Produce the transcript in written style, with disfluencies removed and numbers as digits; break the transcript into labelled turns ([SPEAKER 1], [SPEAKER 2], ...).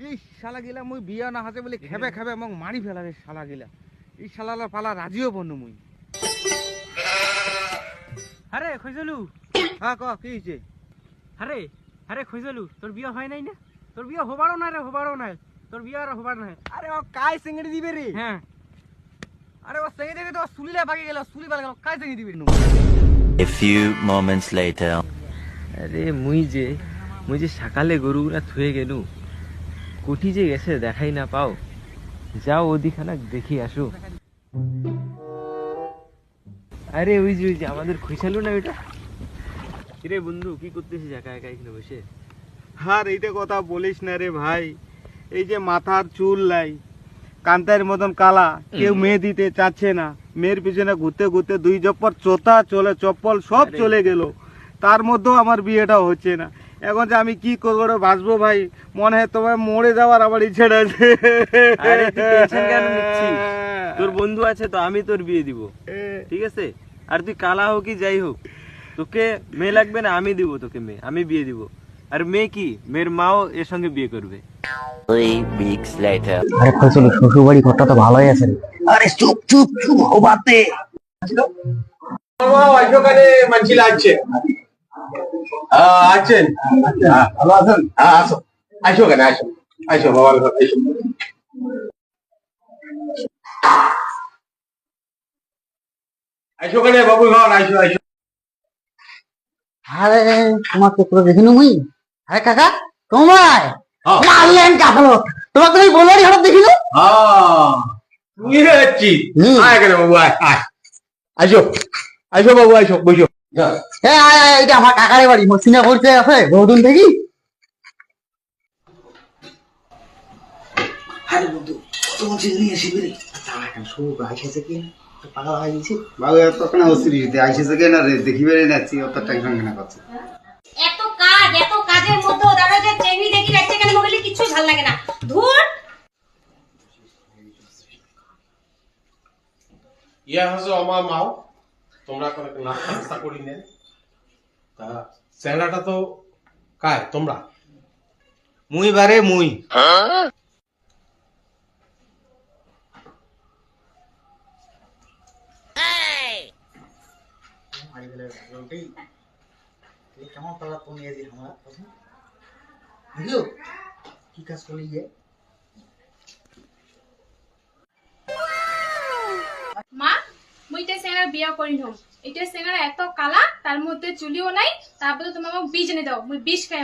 [SPEAKER 1] এই শালা গিলা মুই বিয়া না হাতে বলে খেবে খেবে এবং মারি ফেলা রে শালা গিলা এই শালালা পালা রাজিও বনু মুই
[SPEAKER 2] আরে খইজলু
[SPEAKER 1] হ্যাঁ ক কি হইছে
[SPEAKER 2] আরে আরে খইজলু তোর বিয়া হয় নাই না তোর বিয়া হবারও না রে হবারও নাই তোর বিয়া আর হবার নাই
[SPEAKER 1] আরে ও কাই সিঙ্গড়ি দিবে রে
[SPEAKER 2] হ্যাঁ
[SPEAKER 1] আরে ও সিঙ্গড়ি দেখে তো সুলিলা ভাগে গেল সুলি বাল গেল কাই সিঙ্গড়ি দিবে
[SPEAKER 3] A few moments later.
[SPEAKER 4] আরে মুই যে সকালে গরুগুলা থুয়ে গেলু কোটি যে গেছে দেখাই না পাও যাও ওদিখানা দেখি আসো আরে ওই যে আমাদের খুঁচালু না ওইটা কিরে বন্ধু কি করতেছিস একা একা এখানে বসে
[SPEAKER 1] আর এইটা কথা বলিস না রে ভাই এই যে মাথার চুল লাই কান্তার মতন কালা কেউ মেয়ে দিতে চাচ্ছে না মেয়ের পিছনে ঘুরতে ঘুরতে দুই জপ্পর চোতা চলে চপ্পল সব চলে গেল তার মধ্যেও আমার বিয়েটা হচ্ছে না এখন যে আমি কি করবো রে বাঁচবো ভাই মনে হয় তোমার মরে যাওয়ার আবার ইচ্ছেটা আছে
[SPEAKER 4] আরে তুই টেনশন কেন নিচ্ছিস তোর বন্ধু আছে তো আমি তোর বিয়ে দিব ঠিক আছে আর তুই কালা হোক কি যাই হোক তোকে মেয়ে লাগবে না আমি দিব তোকে মেয়ে আমি বিয়ে দিব আর মেয়ে কি মেয়ের মাও এর সঙ্গে বিয়ে করবে
[SPEAKER 3] 3 weeks later.
[SPEAKER 5] আরে ফসল শ্বশুর বাড়ি ঘরটা তো ভালোই আছে রে। আরে চুপ চুপ চুপ হবাতে
[SPEAKER 6] మంచి লাগছে আছেন ভালো আছেন আসো আসো কেন আসো আসো বাবা আসো আসো কেন বাবু ঘর আসো আসো
[SPEAKER 5] আরে তোমাকে পুরো দেখিনু মুই আরে কাকা তোমায় মারলেন কাকলো তোমাকে তুমি বলবারই হঠাৎ দেখিনু
[SPEAKER 6] তুই হচ্ছি আয় কেন বাবু আয় আয় আসো আসো বাবু আসো বসো
[SPEAKER 5] এটা আমার কাকারে বাড়ি মসিনা করতে আছে বহুদিন থেকে আরে বন্ধু তোমার ছেলে নিয়ে আসি রে তারা কেন শুরু আইসেছে কি পাগল হয়ে গেছে
[SPEAKER 7] বাবু এত কেন অস্থির আইসেছে কেন রে দেখিবে নাচ্ছি অত টেনশন কেন করছে
[SPEAKER 8] এত কাজের মধ্যে দাদা যে টিভি দেখি রাখছে কেন মোবাইলে কিছু ভালো লাগে না ধুর
[SPEAKER 6] ইয়া হচ্ছে আমার মাও তোমরা কোনো নাস্তা করি না তা স্যালাডটা তো কায় তোমরা
[SPEAKER 1] মুই বারে মুই
[SPEAKER 5] কেমন পালা তুমি আজ আমার প্রথম বুঝলো কি কাজ করলি যে
[SPEAKER 9] মা মুই এটা সেঙ্গার বিয়া করি নম এটা সেঙ্গার এত কালা তার মধ্যে চুলিও নাই তারপরে তুমি আমাকে বীজ এনে দাও মুই বিষ খাই